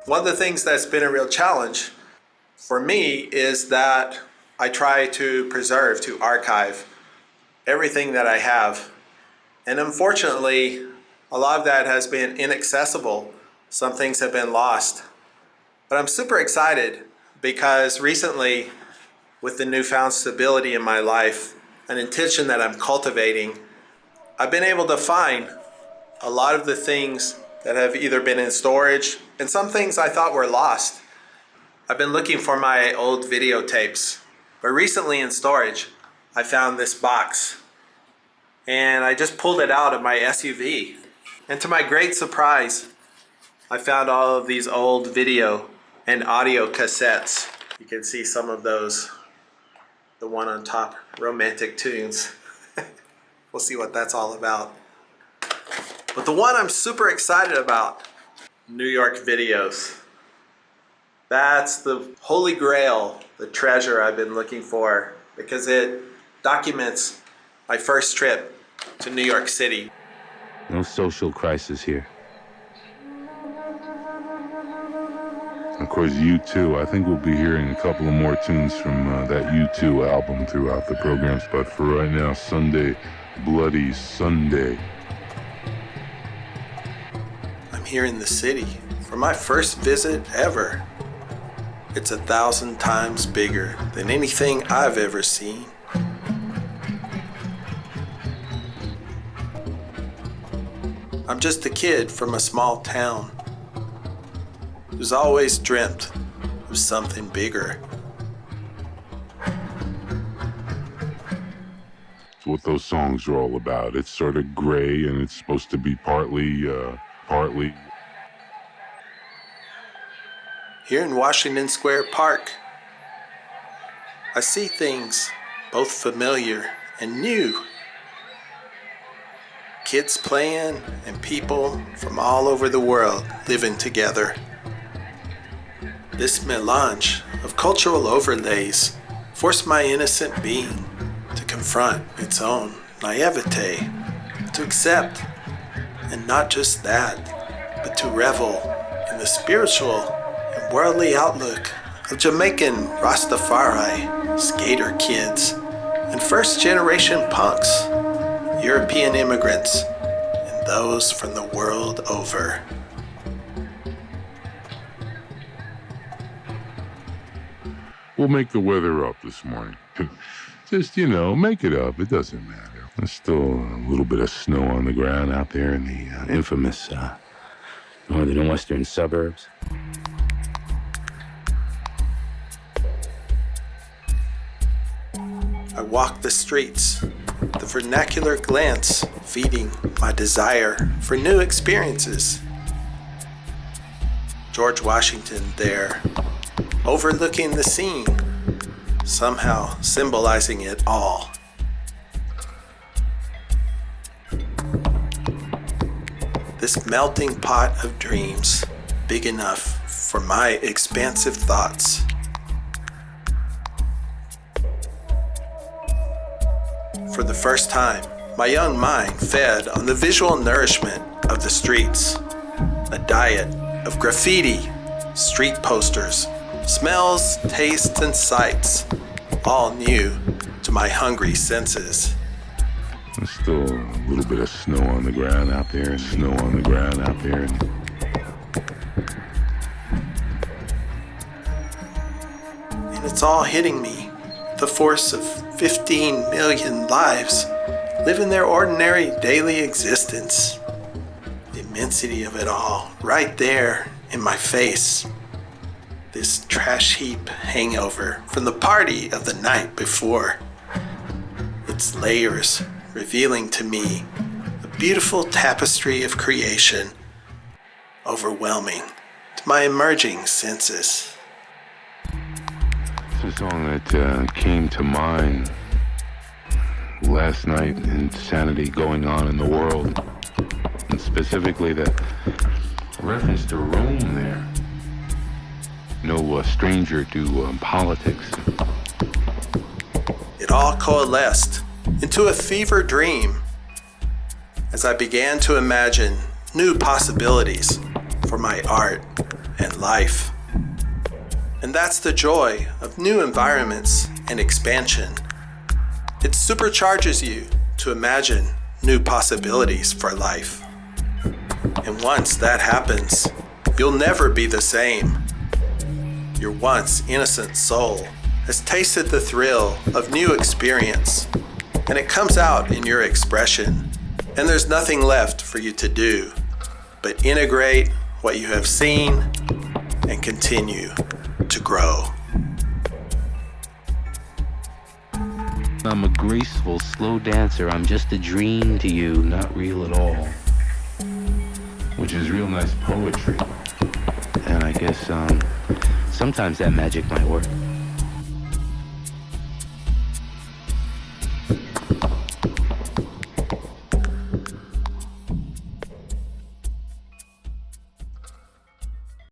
One of the things that's been a real challenge for me is that I try to preserve, to archive everything that I have. And unfortunately, a lot of that has been inaccessible. Some things have been lost. But I'm super excited because recently, with the newfound stability in my life, an intention that I'm cultivating, I've been able to find a lot of the things that have either been in storage and some things I thought were lost. I've been looking for my old videotapes, but recently in storage, I found this box and I just pulled it out of my SUV. And to my great surprise, I found all of these old video and audio cassettes. You can see some of those. The one on top, Romantic Tunes. We'll see what that's all about. But the one I'm super excited about, New York videos. That's the holy grail, the treasure I've been looking for, because it documents my first trip to New York City. No social crisis here. Of course, U2. I think we'll be hearing a couple of more tunes from that U2 album throughout the programs, but for right now, Sunday, Bloody Sunday. I'm here in the city for my first visit ever. It's 1,000 times bigger than anything I've ever seen. I'm just a kid from a small town who's always dreamt of something bigger. It's what those songs are all about. It's sort of gray and it's supposed to be partly. Here in Washington Square Park, I see things both familiar and new. Kids playing and people from all over the world living together. This melange of cultural overlays forced my innocent being to confront its own naivete, to accept, and not just that, but to revel in the spiritual and worldly outlook of Jamaican Rastafari, skater kids, and first-generation punks, European immigrants, and those from the world over. We'll make the weather up this morning. Just, make it up. It doesn't matter. There's still a little bit of snow on the ground out there in the Infamous northern and western suburbs. I walk the streets, the vernacular glance feeding my desire for new experiences. George Washington there, overlooking the scene, somehow symbolizing it all. This melting pot of dreams, big enough for my expansive thoughts. For the first time, my young mind fed on the visual nourishment of the streets, a diet of graffiti, street posters, smells, tastes, and sights, all new to my hungry senses. There's still a little bit of snow on the ground out there. And it's all hitting me, the force of 15 million lives living their ordinary daily existence. The immensity of it all, right there in my face. This trash heap hangover from the party of the night before. Its layers revealing to me a beautiful tapestry of creation, overwhelming to my emerging senses. It's a song that came to mind last night, insanity going on in the world, and specifically the reference to Rome there. No stranger to politics. It all coalesced into a fever dream as I began to imagine new possibilities for my art and life. And that's the joy of new environments and expansion. It supercharges you to imagine new possibilities for life. And once that happens, you'll never be the same. Your once innocent soul has tasted the thrill of new experience, and it comes out in your expression. And there's nothing left for you to do but integrate what you have seen and continue to grow. I'm a graceful, slow dancer. I'm just a dream to you, not real at all. Which is real nice poetry. And I guess, sometimes that magic might work.